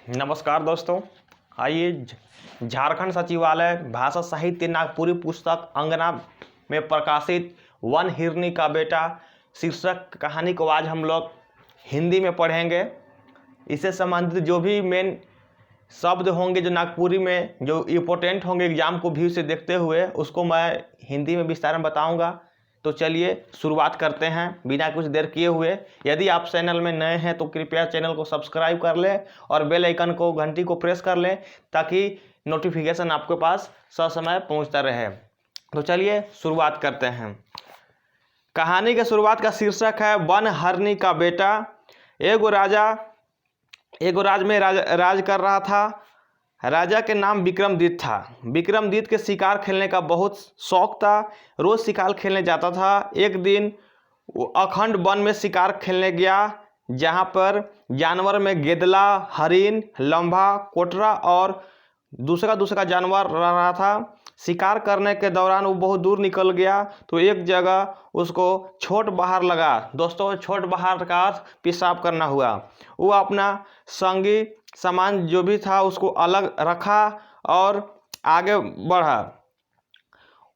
नमस्कार दोस्तों। आइए झारखंड सचिवालय भाषा साहित्य नागपुरी पुस्तक अंगना में प्रकाशित वन हिरनी का बेटा शीर्षक कहानी को आज हम लोग हिंदी में पढ़ेंगे। इससे संबंधित जो भी मेन शब्द होंगे जो नागपुरी में जो इम्पोर्टेंट होंगे एग्जाम को व्यू से देखते हुए उसको मैं हिंदी में विस्तार में बताऊंगा। तो चलिए शुरुआत करते हैं बिना कुछ देर किए हुए। यदि आप चैनल में नए हैं तो कृपया चैनल को सब्सक्राइब कर लें और बेल आइकन को घंटी को प्रेस कर लें ताकि नोटिफिकेशन आपके पास ससमय पहुंचता रहे। तो चलिए शुरुआत करते हैं। कहानी के शुरुआत का शीर्षक है वन हरनी का बेटा। एगो राज में राज कर रहा था। राजा के नाम विक्रमदित्य था। विक्रमदित्य के शिकार खेलने का बहुत शौक था। रोज शिकार खेलने जाता था। एक दिन वो अखंड वन में शिकार खेलने गया जहाँ पर जानवर में गेदला, हरिन, लंबा, कोटरा और दूसरा जानवर रह रहा था। शिकार करने के दौरान वो बहुत दूर निकल गया तो एक जगह उसको छोट बहार लगा। दोस्तों, छोट बहार का अर्थ पेशाब करना हुआ। वो अपना संगी सामान जो भी था उसको अलग रखा और आगे बढ़ा।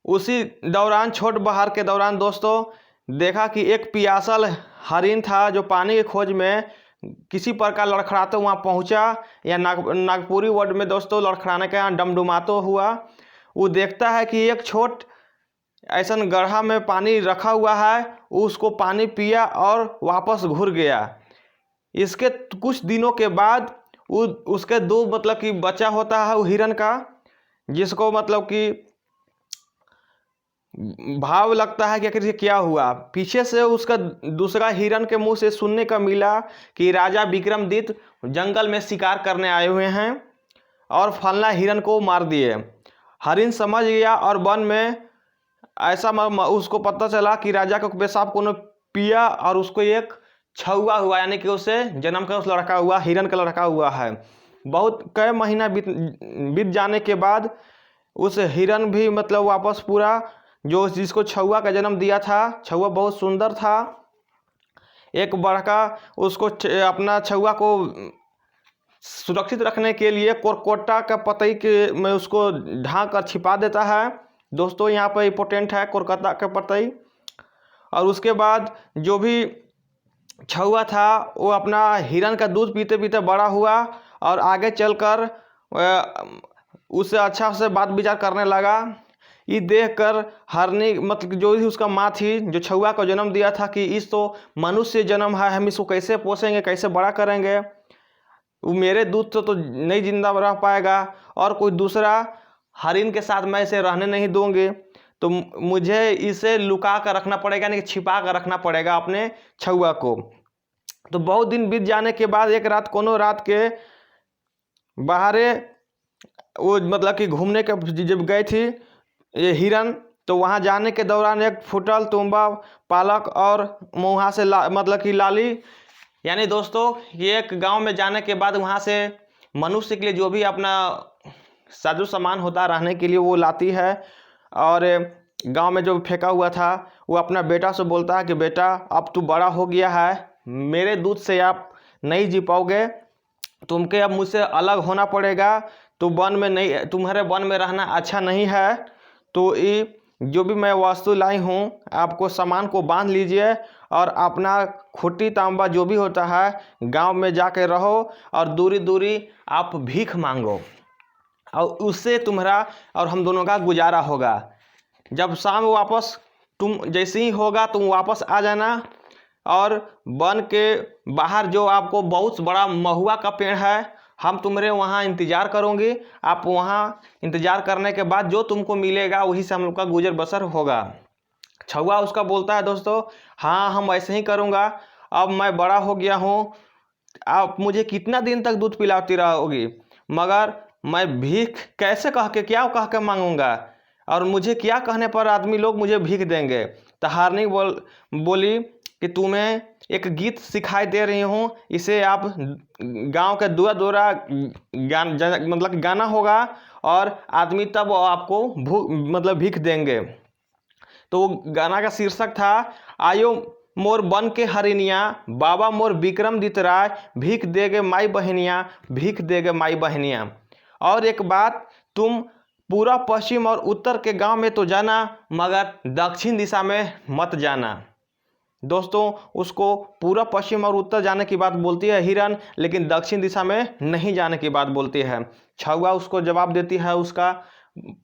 उसी दौरान छोट बहार के दौरान दोस्तों देखा कि एक पियासल हरिन था जो पानी की खोज में किसी प्रकार लड़खड़ाते वहाँ पहुँचा, या नागपुरी वर्ड में दोस्तों लड़खड़ाने के यहाँ डमडमातो हुआ। वो देखता है कि एक छोट ऐसा गड्ढा में पानी रखा हुआ है। उसको पानी पिया और वापस घुर गया। इसके कुछ दिनों के बाद उसके दो कि बच्चा होता है वो हिरन का, जिसको कि भाव लगता है कि आखिर ये क्या हुआ। पीछे से उसका दूसरा हिरन के मुंह से सुनने का मिला कि राजा विक्रमदित्य जंगल में शिकार करने आए हुए हैं और फलना हिरन को मार दिए। हरिन समझ गया और वन में ऐसा उसको पता चला कि राजा का पेशाब को पिया और उसको एक छुआ हुआ, यानी कि उसे जन्म का उस लड़का हुआ, हिरन का लड़का हुआ है। बहुत कई महीना बीत जाने के बाद उस हिरन भी वापस पूरा जो जिसको छुआ का जन्म दिया था, छुआ बहुत सुंदर था। एक बड़का उसको अपना छुआ को सुरक्षित रखने के लिए कोरकोटा का पतई के में उसको ढांक कर छिपा देता है। दोस्तों, यहाँ पर इम्पोर्टेंट है कोरकोटा का पतई। और उसके बाद जो भी छुआ था वो अपना हिरन का दूध पीते पीते बड़ा हुआ और आगे चलकर उससे अच्छा से बात विचार करने लगा। ये देखकर हरनी जो भी उसका माँ थी जो छुआ को जन्म दिया था कि इस तो मनुष्य जन्म है, हम इसको कैसे पोसेंगे, कैसे बड़ा करेंगे, वो मेरे दूध तो नहीं जिंदा रह पाएगा और कोई दूसरा हरिन के साथ मैं इसे रहने नहीं दूंगी। तो मुझे इसे लुका कर रखना पड़ेगा, यानी कि छिपा कर रखना पड़ेगा अपने छुआ को। तो बहुत दिन बीत जाने के बाद एक रात कोनो रात के बाहरे वो कि घूमने के जब गई थी ये हिरन, तो वहाँ जाने के दौरान एक फुटल, तुम्बा, पालक और वहाँ से कि लाली, यानी दोस्तों ये एक गांव में जाने के बाद वहाँ से मनुष्य के लिए जो भी अपना साजो सामान होता रहने के लिए वो लाती है। और गांव में जो फेंका हुआ था वो अपना बेटा से बोलता है कि बेटा अब तू बड़ा हो गया है, मेरे दूध से आप नहीं जी पाओगे, तुमके अब मुझसे अलग होना पड़ेगा। तो वन में नहीं, तुम्हारे वन में रहना अच्छा नहीं है। तो ये जो भी मैं वस्तु लाई हूँ आपको सामान को बांध लीजिए और अपना खुट्टी तांबा जो भी होता है गांव में जाके रहो और दूरी दूरी आप भीख मांगो और उससे तुम्हारा और हम दोनों का गुजारा होगा। जब शाम वापस तुम जैसे ही होगा तुम वापस आ जाना और वन के बाहर जो आपको बहुत बड़ा महुआ का पेड़ है, हम तुम्हारे वहाँ इंतज़ार करोगे। आप वहाँ इंतज़ार करने के बाद जो तुमको मिलेगा वही से हम लोग का गुजर बसर होगा। छुआ उसका बोलता है दोस्तों, हाँ हम ऐसे ही करूँगा, अब मैं बड़ा हो गया हूँ, आप मुझे कितना दिन तक दूध पिलाती रहोगी, मगर मैं भीख कैसे क्या कह के मांगूंगा और मुझे क्या कहने पर आदमी लोग मुझे भीख देंगे। तो हरनी बोली कि तुम्हें एक गीत सिखाई दे रही हूँ, इसे आप गांव के दूरा दूरा गाना होगा और आदमी तब आपको भीख देंगे। तो वो गाना का शीर्षक था आयो मोर बन के हरिनिया, बाबा मोर विक्रमादित्य राय, भीख देगे माई बहनिया, भीख देगे माई बहनिया। और एक बात, तुम पूरा पश्चिम और उत्तर के गांव में तो जाना, मगर दक्षिण दिशा में मत जाना। दोस्तों, उसको पूरा पश्चिम और उत्तर जाने की बात बोलती है हिरन, लेकिन दक्षिण दिशा में नहीं जाने की बात बोलती है। छौआ उसको जवाब देती है उसका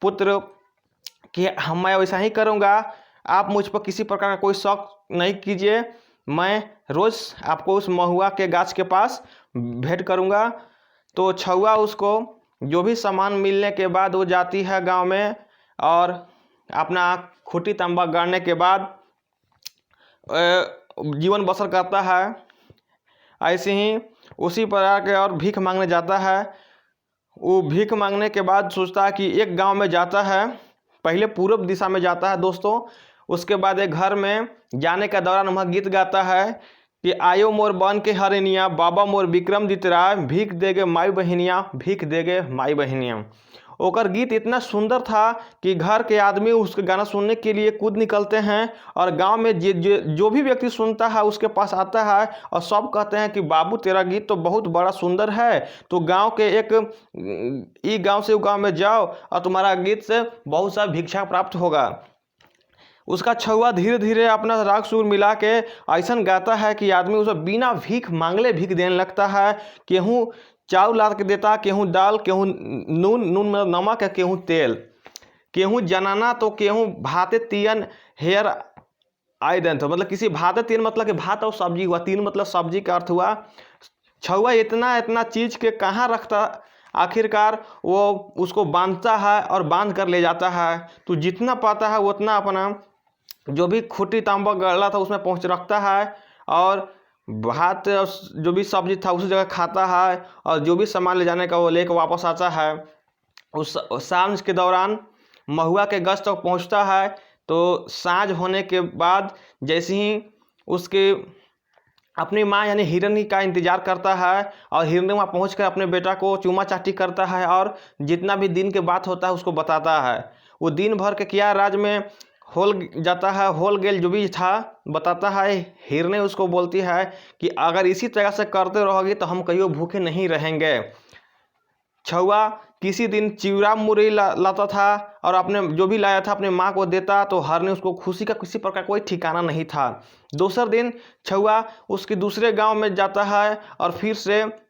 पुत्र कि मैं वैसा ही करूँगा, आप मुझ पर किसी प्रकार का कोई शक नहीं कीजिए, मैं रोज़ आपको उस महुआ के गाछ के पास भेंट करूँगा। तो छौआ उसको जो भी सामान मिलने के बाद वो जाती है गांव में, और अपना खूंटी तंबा गाड़ने के बाद जीवन बसर करता है। ऐसे ही उसी प्रकार के और भीख मांगने जाता है। वो भीख मांगने के बाद सोचता है कि एक गांव में जाता है, पहले पूर्व दिशा में जाता है दोस्तों। उसके बाद एक घर में जाने का दौरान वह गीत गाता है कि आयो मोर बन के हरिनिया, बाबा मोर विक्रमादित्य राय, भीख देगे माई बहनिया, भीख देगे माई बहनिया। ओकर गीत इतना सुंदर था कि घर के आदमी उसके गाना सुनने के लिए कूद निकलते हैं, और गांव में जो भी व्यक्ति सुनता है उसके पास आता है, और सब कहते हैं कि बाबू तेरा गीत तो बहुत बड़ा सुंदर है, तो गांव के एक गांव से गांव में जाओ और तुम्हारा गीत से बहुत सा भिक्षा प्राप्त होगा। उसका छौआ धीरे धीरे अपना राग सुर मिला के ऐसा गाता है कि आदमी उसे बिना भीख मांगले भीख देने लगता है। केहूँ चावल ला के देता, केहूँ दाल, केहूँ नून में नमक है, केहूँ तेल, केहूँ जनाना, तो केहूँ भाते तियन हेयर आए देन। तो मतलब किसी भाते तियन मतलब कि भात और सब्जी हुआ, तीन मतलब सब्जी का अर्थ हुआ। छौआ इतना इतना चीज़ के कहाँ रखता, आखिरकार वो उसको बांधता है और बांध कर ले जाता है। तो जितना पाता है उतना अपना जो भी खूंटी तांबा गड़ा था उसमें पहुँच रखता है, और भात जो भी सब्जी था उसी जगह खाता है, और जो भी सामान ले जाने का वो लेकर वापस आता है। उस सांझ के दौरान महुआ के गछ तक पहुंचता है। तो सांझ होने के बाद जैसे ही उसके अपनी माँ यानी हिरनी का इंतजार करता है, और हिरनी वहाँ पहुँच कर अपने बेटा को चूमा चाटी करता है, और जितना भी दिन के बात होता है उसको बताता है। वो दिन भर के क्या राज में होल जाता है, होल गेल जो भी था बताता है। हिरनी उसको बोलती है कि अगर इसी तरह से करते रहोगी तो हम कहियो भूखे नहीं रहेंगे। छौआ किसी दिन चिवड़ा मुरई लाता था, और अपने जो भी लाया था अपने माँ को देता, तो हिरनी उसको खुशी का किसी प्रकार कोई ठिकाना नहीं था। दूसरे दिन छौआ उसके दूसरे गांव में जाता है, और फिर से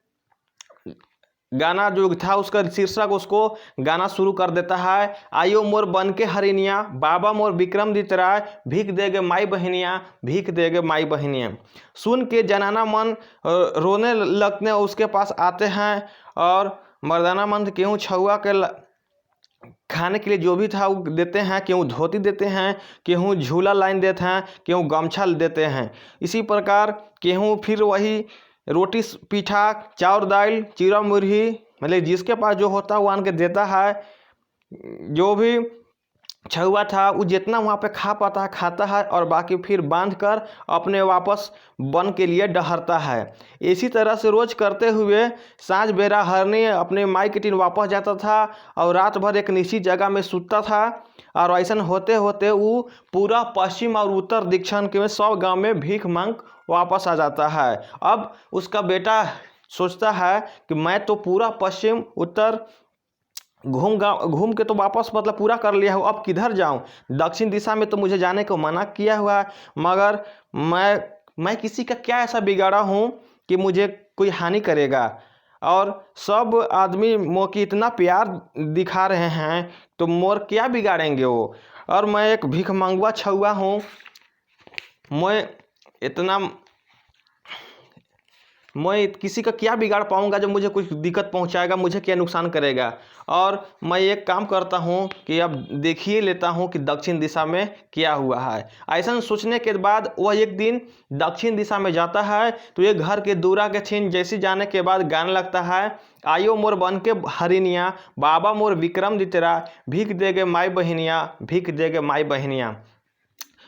गाना जो था उसका शीर्षक उसको गाना शुरू कर देता है। आयो मोर बन के हरिनिया, बाबा मोर विक्रमादित्य राय, भीख देगे माई बहनिया, भीख देगे माई बहनिया। सुन के जनाना मन रोने लगते उसके पास आते हैं, और मर्दाना मन केहूँ छौआ के खाने के लिए जो भी था वो देते हैं, केहूँ धोती देते हैं, केहूँ झूला लाइन देते हैं, केहूँ गमछा देते हैं। इसी प्रकार केहूँ फिर वही रोटी पीठा, चाउर दाल, चिड़ा मुरही, मतलब जिसके पास जो होता है वो आन के देता है। जो भी छौआ था वो जितना वहाँ पे खा पाता है खाता है, और बाकी फिर बांध कर अपने वापस बन के लिए डहरता है। इसी तरह से रोज करते हुए साँझ बेरा हिरनी अपने माई के टीन वापस जाता था, और रात भर एक निश्चित जगह में सूतता था। और ऐसा होते होते वो पूरा पश्चिम और उत्तर दक्षिण के सब गांव में भीख मांग वापस आ जाता है। अब उसका बेटा सोचता है कि मैं तो पूरा पश्चिम उत्तर घूम के तो वापस मतलब पूरा कर लिया हूँ, अब किधर जाऊँ? दक्षिण दिशा में तो मुझे जाने को मना किया हुआ है, मगर मैं किसी का क्या ऐसा बिगाड़ा हूँ कि मुझे कोई हानि करेगा? और सब आदमी मोर की इतना प्यार दिखा रहे हैं, तो मोर क्या बिगाड़ेंगे वो? और मैं एक भीख मंगवा छौआ हूँ, मैं किसी का क्या बिगाड़ पाऊंगा जो मुझे कुछ दिक्कत पहुंचाएगा, मुझे क्या नुकसान करेगा? और मैं एक काम करता हूं कि अब देखिए लेता हूं कि दक्षिण दिशा में क्या हुआ है। ऐसा सोचने के बाद वह एक दिन दक्षिण दिशा में जाता है, तो ये घर के दूरा के छीन जैसे जाने के बाद गाने लगता है, आयो मोर बन के हरिनिया, बाबा मोर विक्रमादित्य राय, भीख देगे माई बहनिया, भीख देगे माई बहनिया।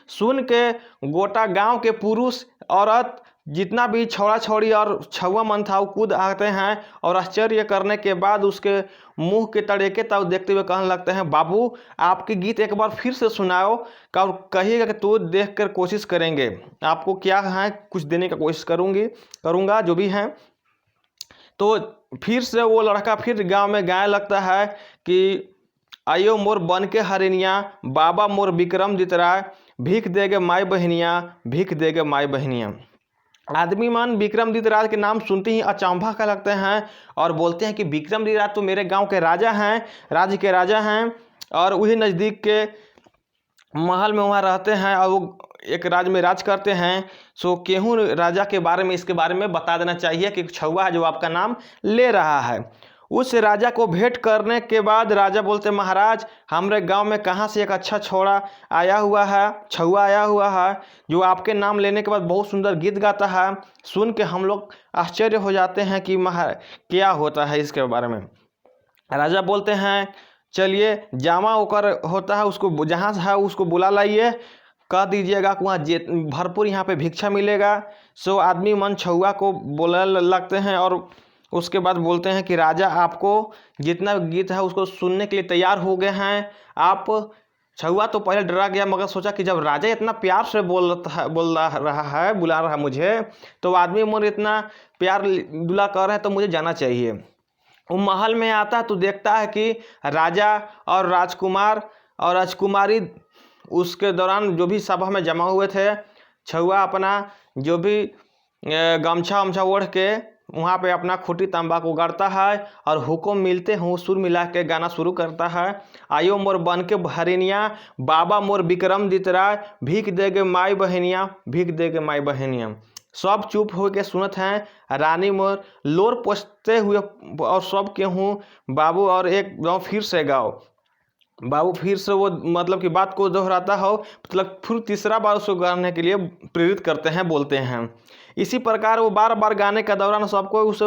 सुन के गोटा गांव के पुरुष औरत जितना भी छौड़ा छौड़ी और छौवा मन था वो कूद आते हैं और आश्चर्य करने के बाद उसके मुंह के तड़ेके तब देखते हुए कहने लगते हैं, बाबू आपकी गीत एक बार फिर से सुनाओ और कहिएगा कि तो देख कर कोशिश करेंगे, आपको क्या है कुछ देने का कोशिश करूँगा जो भी है। तो फिर से वो लड़का फिर गांव में गाने लगता है कि आयो मोर बन के हरिनिया, बाबा मोर विक्रम जितराय, भीख देगे माई बहनिया, भीख देगे माई बहनिया। आदमी मन विक्रमदित्य राज के नाम सुनते ही अचंभा का लगते हैं और बोलते हैं कि विक्रमदित्य राज तो मेरे गांव के राजा हैं, राज्य के राजा हैं और वही नज़दीक के महल में वहाँ रहते हैं और वो एक राज्य में राज करते हैं। सो केहू राजा के बारे में इसके बारे में बता देना चाहिए कि छौवा है जो आपका नाम ले रहा है। उस राजा को भेंट करने के बाद राजा बोलते, महाराज हमारे गांव में कहाँ से एक अच्छा छौड़ा आया हुआ है, छौवा आया हुआ है जो आपके नाम लेने के बाद बहुत सुंदर गीत गाता है। सुन के हम लोग आश्चर्य हो जाते हैं कि क्या होता है इसके बारे में। राजा बोलते हैं, चलिए जामा होकर होता है उसको जहाँ है उसको बुला लाइए, कह दीजिएगा कि वहाँ भरपूर यहाँ पे भिक्षा मिलेगा। सो आदमी मन छौवा को बोलने लगते हैं और उसके बाद बोलते हैं कि राजा आपको जितना गीत है उसको सुनने के लिए तैयार हो गए हैं आप। छौवा तो पहले डरा गया मगर सोचा कि जब राजा इतना प्यार से बोल रहा है बुला रहा है मुझे, तो आदमी मन इतना प्यार दुला कर रहा है तो मुझे जाना चाहिए। वो महल में आता है तो देखता है कि राजा और राजकुमार और राजकुमारी उसके दौरान जो भी सभा में जमा हुए थे, छौवा अपना जो भी गमछा वमछा ओढ़ के वहाँ पे अपना खूटी तांबा को गाड़ता है और हुक्म मिलते हैं सुर मिला के गाना शुरू करता है। आयो मोर बन के हरिनिया, बाबा मोर विक्रमदित्य राय, भीख देगे माई बहनिया, भीख देगे माई बहनिया। सब चुप हो के सुनत हैं। रानी मोर लोर पोछते हुए और सब के हूँ बाबू और एक गाँव फिर से गाओ। बाबू फिर से वो मतलब कि बात को दोहराता हो, मतलब फिर तीसरा बार उसको गाने के लिए प्रेरित करते हैं, बोलते हैं। इसी प्रकार वो बार बार गाने के दौरान सबको उस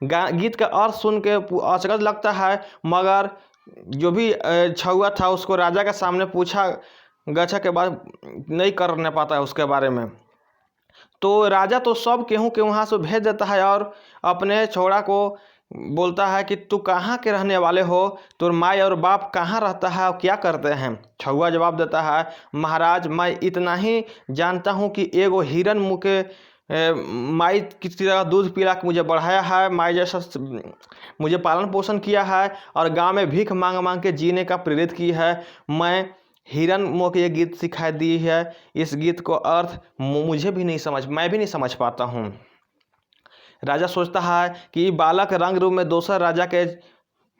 गीत का अर्थ सुन के अचरज लगता है। मगर जो भी छौवा था उसको राजा के सामने पूछा गच्छा के बाद नहीं करने पाता है उसके बारे में। तो राजा तो सब केहू के वहाँ से भेज देता है और अपने छौड़ा को बोलता है कि तू कहाँ के रहने वाले हो, तुर माई और बाप कहाँ रहता है और क्या करते हैं। छौवा जवाब देता है, महाराज मैं इतना ही जानता हूँ कि एगो हिरन मुँह के माई की तरह दूध पिला के मुझे बढ़ाया है, माई जैसा मुझे पालन पोषण किया है और गांव में भीख मांग मांग के जीने का प्रेरित की है। मैं हिरन मुँह के ये गीत सिखा दी है, इस गीत को अर्थ मैं भी नहीं समझ पाता हूँ। राजा सोचता है कि बालक रंग रूप में दोसर राजा के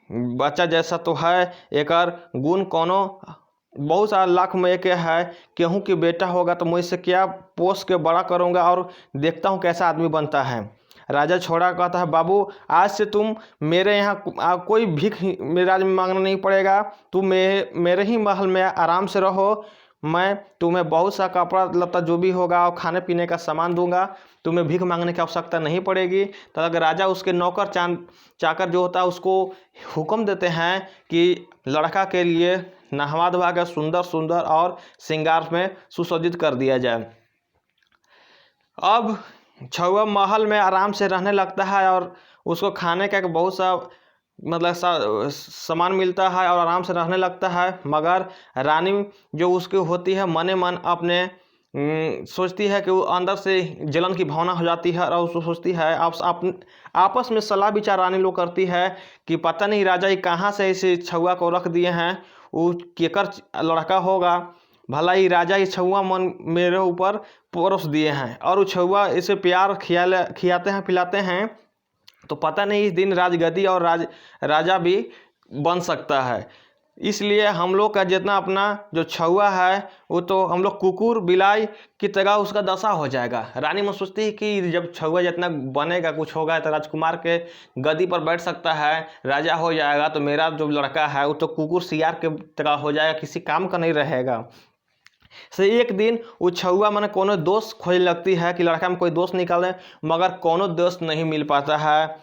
बच्चा जैसा तो है, एकर गुण कोनो बहुत सारा लाख में एक है। केहू की बेटा होगा तो मुझसे क्या पोस के बड़ा करूँगा और देखता हूँ कैसा आदमी बनता है। राजा छोड़ा कहता है, बाबू आज से तुम मेरे यहाँ कोई भीख मेरे राज्य में मांगना नहीं पड़ेगा, तुम मेरे ही महल में आराम से रहो। मैं तुम्हें बहुत सा कपड़ा लत्ता जो भी होगा और खाने पीने का सामान दूंगा, तुम्हें भीख मांगने की आवश्यकता नहीं पड़ेगी। तो अगर राजा उसके नौकर चाकर जो होता है उसको हुक्म देते हैं कि लड़का के लिए नहवा धवा कर सुंदर और श्रृंगार में सुसज्जित कर दिया जाए। अब छौवा महल में आराम से रहने लगता है और उसको खाने का बहुत सा मतलब सामान मिलता है और आराम से रहने लगता है। मगर रानी जो उसकी होती है मने मन अपने सोचती है कि वो अंदर से जलन की भावना हो जाती है और उसको सोचती है आपस में सलाह विचार रानी लोग करती है कि पता नहीं राजा ही कहाँ से इसे छौवा को रख दिए हैं, वो केकर लड़का होगा, भला ही राजा ही छौवा मन मेरे ऊपर परोस दिए हैं और वो छौवा इसे प्यार खिलाते हैं पिलाते हैं, तो पता नहीं इस दिन राजगद्दी और राजा भी बन सकता है। इसलिए हम लोग का जितना अपना जो छौवा है वो तो हम लोग कुकुर बिलाई की तरह उसका दशा हो जाएगा। रानी में सोचती है कि जब छौवा जितना बनेगा कुछ होगा तो राजकुमार के गद्दी पर बैठ सकता है, राजा हो जाएगा, तो मेरा जो लड़का है वो तो कुकुर सियार के तरह हो जाएगा, किसी काम का नहीं रहेगा। से एक दिन वो छौवा मन कोनो दोस्त खोज लगती है कि लड़का में कोई दोस्त निकाले, मगर कोनो दोस्त नहीं मिल पाता है।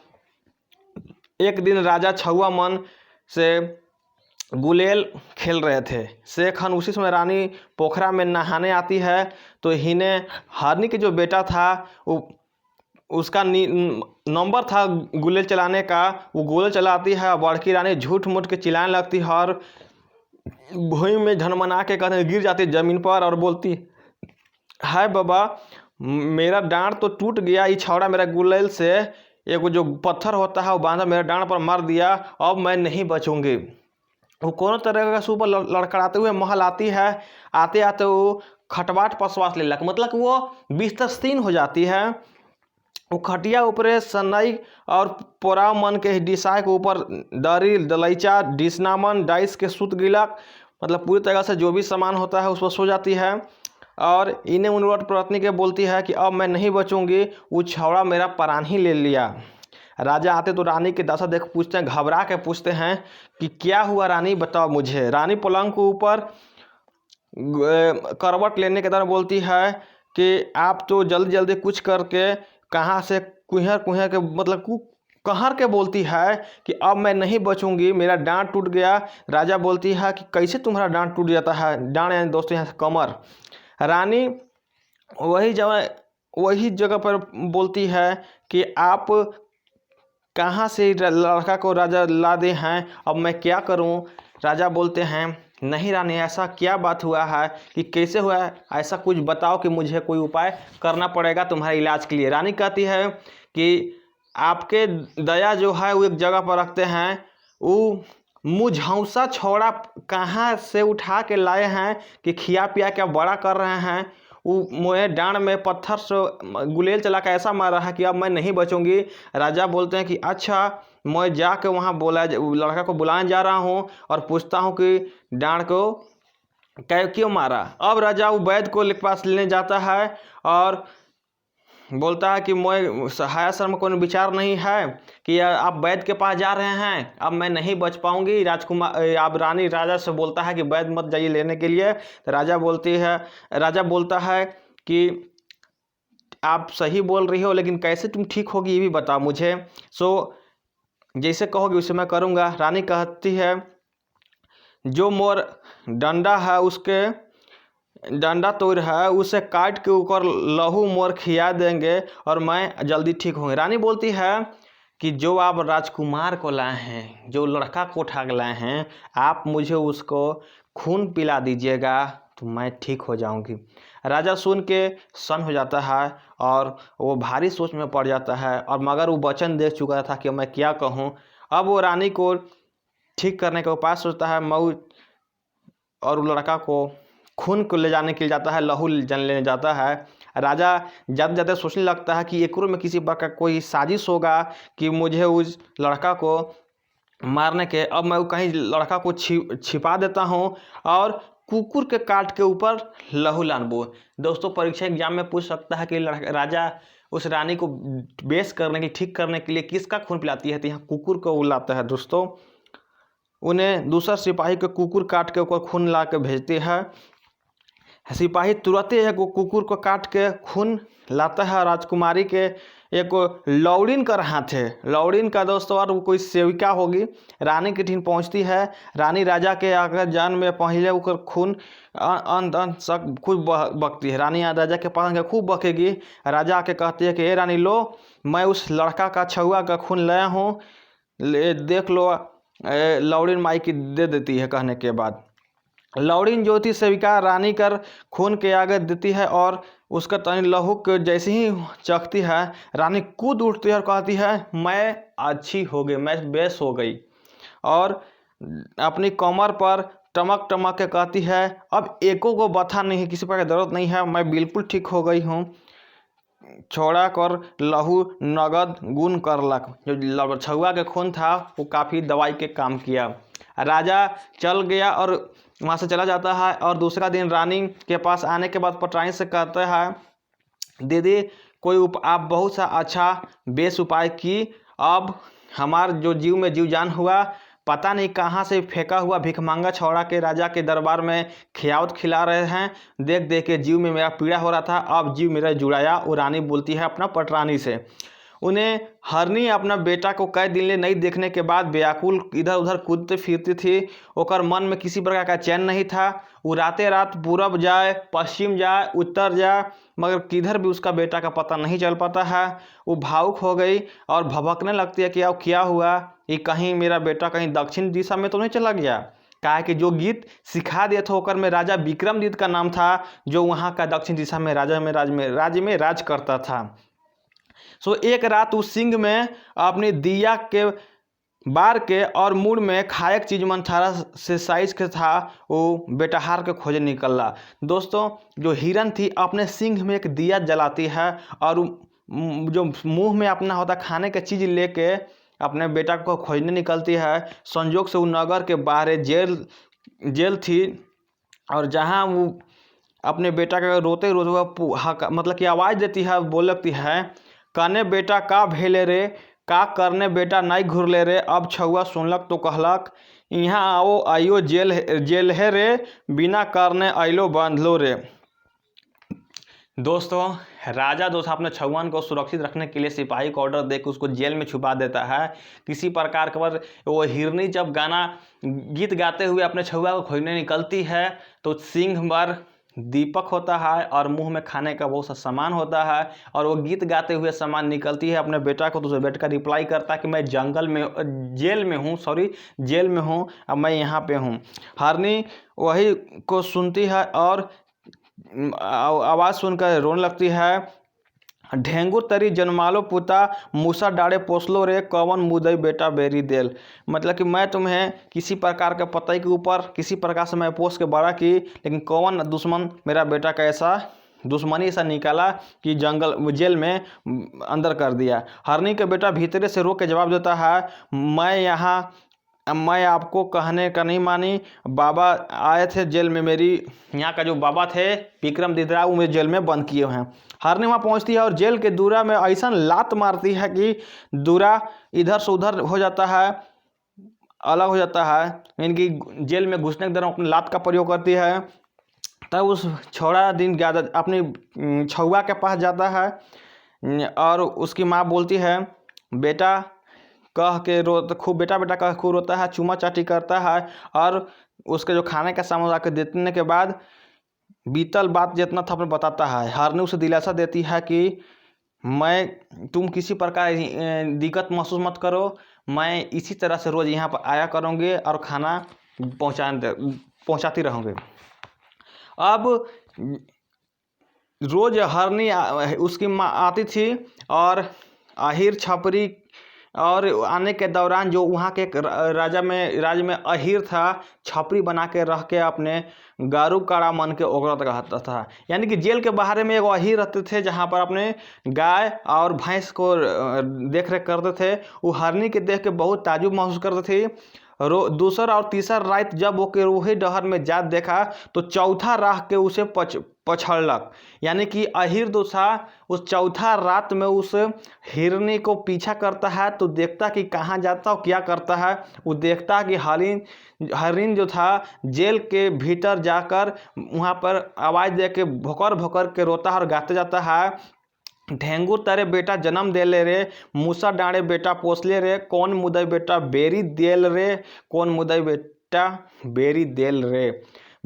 एक दिन राजा छौवा मन से गुलेल खेल रहे थे। शेखन उसी समय रानी पोखरा में नहाने आती है तो हिने हरनी के जो बेटा था वो उसका नंबर था गुलेल चलाने का, वो गोले चलाती है। बड़की रानी झूठ मूठ के चिल्लाने लगती है और भुई में झनमना के कहते गिर जाती है ज़मीन पर और बोलती है बाबा मेरा डांड तो टूट गया, ये छौड़ा मेरा गुलेल से एक जो पत्थर होता है वो बांधा मेरा डांड पर मार दिया, अब मैं नहीं बचूंगी। वो कोनो तरह का सुपर लड़खड़ाते हुए महल आती है। आते आते वो खटवाट पर श्वास ले लग, मतलब वो बिस्तरसीन हो जाती है। वो खटिया ऊपर सनई और पोरा मन के डिसाय के ऊपर दरी दलैचा डिसनामन डाइस के सुत गिलक, मतलब पूरी तरह से जो भी सामान होता है उस पर सो जाती है। और इन्हें उनवट पत्नी के बोलती है कि अब मैं नहीं बचूंगी, वो छौड़ा मेरा प्राण ही ले लिया। राजा आते तो रानी के दशा देख पूछते हैं, घबरा के पूछते हैं कि क्या हुआ रानी, बताओ मुझे। रानी पलंग के ऊपर करवट लेने के दौरान बोलती है कि आप तो जल्दी जल्दी कुछ करके कहाँ से कुहर कुहर के मतलब कहर के बोलती है कि अब मैं नहीं बचूंगी, मेरा डांड टूट गया। राजा बोलती है कि कैसे तुम्हारा डांड टूट जाता है, डांड यानी दोस्तों यहाँ से कमर। रानी वही जगह पर बोलती है कि आप कहाँ से लड़का को राजा ला दे हैं, अब मैं क्या करूं। राजा बोलते हैं नहीं रानी ऐसा क्या बात हुआ है कि कैसे हुआ है, ऐसा कुछ बताओ कि मुझे कोई उपाय करना पड़ेगा तुम्हारे इलाज के लिए। रानी कहती है कि आपके दया जो है वो एक जगह पर रखते हैं, वो मुझौसा छौड़ा कहाँ से उठा के लाए हैं कि खिया पिया के बड़ा कर रहे हैं। वो मुझे डांड में पत्थर से गुलेल चला के ऐसा मार रहा है कि अब मैं नहीं बचूंगी। राजा बोलते हैं कि अच्छा मैं जाके वहाँ लड़का को बुलाने जा रहा हूँ और पूछता हूँ कि डांड को क्यों मारा। अब राजा वो वैद्य को पास लेने जाता है और बोलता है कि मैं सहाय शर्म को विचार नहीं है कि आप वैद्य के पास जा रहे हैं, अब मैं नहीं बच पाऊंगी। राजकुमार अब रानी राजा से बोलता है कि वैद्य मत जाइए लेने के लिए। तो राजा बोलता है कि आप सही बोल रही हो, लेकिन कैसे तुम ठीक होगी ये भी बताओ मुझे। जैसे कहोगे वैसे मैं करूँगा। रानी कहती है जो मोर डंडा है उसके डंडा तोड़ है उसे काट के ऊपर लहू मोर खिया देंगे और मैं जल्दी ठीक होंगे। रानी बोलती है कि जो आप राजकुमार को लाए हैं, जो लड़का को उठा के लाए हैं, आप मुझे उसको खून पिला दीजिएगा तो मैं ठीक हो जाऊंगी। राजा सुन के सन्न हो जाता है और वो भारी सोच में पड़ जाता है, और मगर वो वचन दे चुका था कि मैं क्या कहूँ। अब वो रानी को ठीक करने का उपाय सोचता है। मऊ और वो लड़का को खून को ले जाने के लिए जाता है, लहू लेने जाता है। राजा जाते जाते सोचने लगता है कि एकरो में किसी प्रकार का कोई साजिश होगा कि मुझे उस लड़का को मारने के। अब मैं कहीं लड़का को छिपा देता हूँ और कुकुर के काट के ऊपर लहू लानबो। दोस्तों परीक्षा एग्जाम में पूछ सकता है कि राजा उस रानी को बेस करने के ठीक करने के लिए किसका खून पिलाती है, तो यहाँ कुकुर को बुलाता है। दोस्तों उन्हें दूसरा सिपाही के कुकुर काट के ऊपर खून ला के भेजती है। सिपाही तुरंत एक कुकुर को काट के खून लाता है। राजकुमारी के एक लौड़िन का हाथ है, लौड़िन का दोस्तों और वो कोई सेविका होगी। रानी की टीम पहुंचती है। रानी राजा के आकर जान में पहले उकर खून सब खूब बकती है। रानी राजा के पास खूब बकेगी। राजा आके कहती है कि ए रानी लो, मैं उस लड़का का छुआ का खून लाया हूँ, देख लो। लौड़िन माई की दे देती है। कहने के बाद लौड़िन जो थी सेविका रानी कर खून के आगे देती है और उसका तनी लहू के जैसे ही चखती है, रानी कूद उठती है और कहती है मैं अच्छी हो गई, मैं बेस हो गई। और अपनी कमर पर टमक टमक के कहती है अब एको को बथा नहीं, किसी प्रकार की जरूरत नहीं है, मैं बिल्कुल ठीक हो गई हूँ। छोड़ा कर लहू नगद गुण करलक। जो छुआ के खून था वो काफ़ी दवाई के काम किया। राजा चल गया और वहाँ से चला जाता है। और दूसरा दिन रानी के पास आने के बाद पटरानी से कहता है दीदी कोई आप बहुत सा अच्छा बेस उपाय की, अब हमार जो जीव में जीव जान हुआ, पता नहीं कहाँ से फेंका हुआ भिखमंगा छौड़ा के राजा के दरबार में खियावत खिला रहे हैं। देख देख के जीव में मेरा पीड़ा हो रहा था, अब जीव मेरा जुड़ाया। वो रानी बोलती है अपना पटरानी से। उन्हें हरनी अपना बेटा को कई दिन ले नहीं देखने के बाद व्याकुल इधर उधर कूदते फिरती थी। ओकर मन में किसी प्रकार का चैन नहीं था। वो रातें रात पूरब जाए, पश्चिम जाए, उत्तर जाए, मगर किधर भी उसका बेटा का पता नहीं चल पाता है। वो भावुक हो गई और भभकने लगती है कि अब क्या हुआ, ये कहीं मेरा बेटा कहीं दक्षिण दिशा में तो नहीं चला गया। कहा कि जो गीत सिखा दिया था होकर में राजा विक्रमदित्य का नाम था, जो वहाँ का दक्षिण दिशा में राज्य में राज करता था। सो एक रात उस सिंह में अपनी दिया के बार के और मुड़ में खायक चीज मंथारा से साइज के था, वो बेटाहार के खोजे निकला। दोस्तों, जो हिरन थी अपने सिंह में एक दिया जलाती है और जो मुंह में अपना होता खाने का चीज लेके अपने बेटा को खोजने निकलती है। संजोग से वो नगर के बाहर जेल थी और जहाँ वो अपने बेटा का रोते रोते मतलब कि आवाज़ देती है, बोल लगती है, कने बेटा का भेले रे, का करने बेटा नहीं घुरले रे। अब छुआ सुनलक तो कहलक, यहाँ आओ आइयो जेल है रे, बिना करने आइलो बांधलो रे। दोस्तों, राजा अपने छुआन को सुरक्षित रखने के लिए सिपाही को ऑर्डर देकर उसको जेल में छुपा देता है। किसी प्रकार पर वो हिरनी जब गीत गाते हुए अपने छुआ को खोजने निकलती है तो सिंह पर दीपक होता है और मुंह में खाने का बहुत सा सामान होता है और वो गीत गाते हुए सामान निकलती है अपने बेटा को। तो उसे बेटा रिप्लाई करता है कि मैं जेल में हूँ, अब मैं यहाँ पे हूँ। हरनी वही को सुनती है और आवाज़ सुनकर रोने लगती है, ढेंगू तरी जन्मालो पुता, मूसा डाड़े पोसलो रे, कवन मुदई बेटा बेरी देल। मतलब कि मैं तुम्हें किसी प्रकार के पतई के ऊपर किसी प्रकार से मैं पोस के बड़ा की, लेकिन कौन दुश्मन मेरा बेटा का ऐसा दुश्मनी ऐसा निकाला कि जेल में अंदर कर दिया। हरनी के बेटा भीतरे से रो के जवाब देता है, मैं आपको कहने का नहीं मानी, बाबा आए थे जेल में, मेरी यहाँ का जो बाबा थे विक्रमदित्य वो मेरे जेल में बंद किए हुए हैं। हरनी वहाँ पहुँचती है और जेल के दूरा में ऐसा लात मारती है कि दूरा इधर से उधर हो जाता है, अलग हो जाता है। इनकी जेल में घुसने के दौरान अपनी लात का प्रयोग करती है। तब उस छोड़ा दिन अपनी छुआ के पास जाता है और उसकी माँ बोलती है, बेटा कह के खूब बेटा कह खूब रोता है, चूमा चाटी करता है और उसके जो खाने का सामान लाकर देने के बाद बीतल बात जितना था अपने बताता है। हरनी उसे दिलासा देती है कि तुम किसी प्रकार दिक्कत महसूस मत करो, मैं इसी तरह से रोज़ यहाँ पर आया करूँगी और खाना पहुँचाती रहूँगी। अब रोज़ हरनी उसकी माँ आती थी और अहिर छपरी और आने के दौरान जो वहाँ के राज्य में अहिर था, छपरी बना के रख के अपने गारू काड़ा मन के ओगरत रहता था। यानी कि जेल के बाहर में एक अहिर रहते थे जहाँ पर अपने गाय और भैंस को देख रेख करते थे। वो हरनी के देख के बहुत ताजुब महसूस करते थे। दूसरा और तीसरा रात जब वो के वही डहर में जात देखा तो चौथा राह के उसे पछड़लक। यानी कि अहिर दूसरा उस चौथा रात में उस हिरनी को पीछा करता है तो देखता कि कहाँ जाता और क्या करता है। वो देखता कि हरिन जो था जेल के भीतर जाकर वहाँ पर आवाज़ दे के भोकर भोकर के रोता है और गाते जाता है, ढेंगू तारे बेटा जन्म दे ले रे, मूसा डाँड़े बेटा पोसले रे, कौन मुदई बेटा बेरी देल रे, कौन मुदई बेटा बेरी देल रे।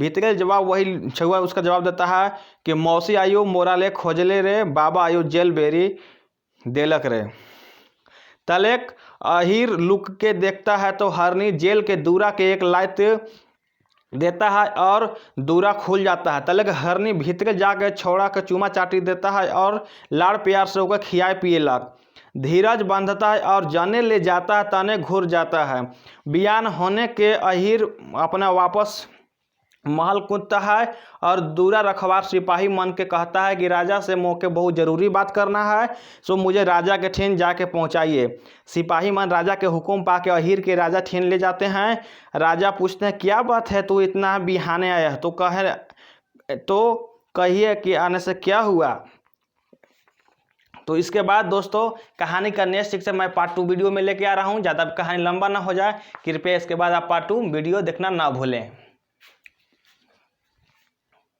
भीतरे जवाब वही छुआ उसका जवाब देता है कि मौसी आयो मोरा ले खोजले रे, बाबा आयो जेल बेरी देलक रे। तलेक अहिर लुक के देखता है तो हरनी जेल के दूरा के एक लात देता है और दूरा खुल जाता है। तलक हरनी भीतर जाकर छोड़ा के चूमा चाटी देता है और लाड़ प्यार से होकर खियाए पिए लग धीरज बांधता है और जाने ले जाता है, तने घुर जाता है। बयान होने के अहिर अपना वापस महल कूदता है और दूरा रखवार सिपाही मन के कहता है कि राजा से मौके बहुत ज़रूरी बात करना है, सो मुझे राजा के ठेन जाके पहुंचाइए। सिपाही मन राजा के हुक्म पा के अहिर के राजा ठेन ले जाते हैं। राजा पूछते हैं, क्या बात है, तू इतना बिहाने आया है? तो कहिए कि आने से क्या हुआ। तो इसके बाद दोस्तों कहानी का नेक्स्ट सेक्शन मैं पार्ट 2 वीडियो में लेके आ रहा हूँ। ज़्यादा कहानी लंबा ना हो जाए, कृपया इसके बाद आप पार्ट 2 वीडियो देखना ना भूलें।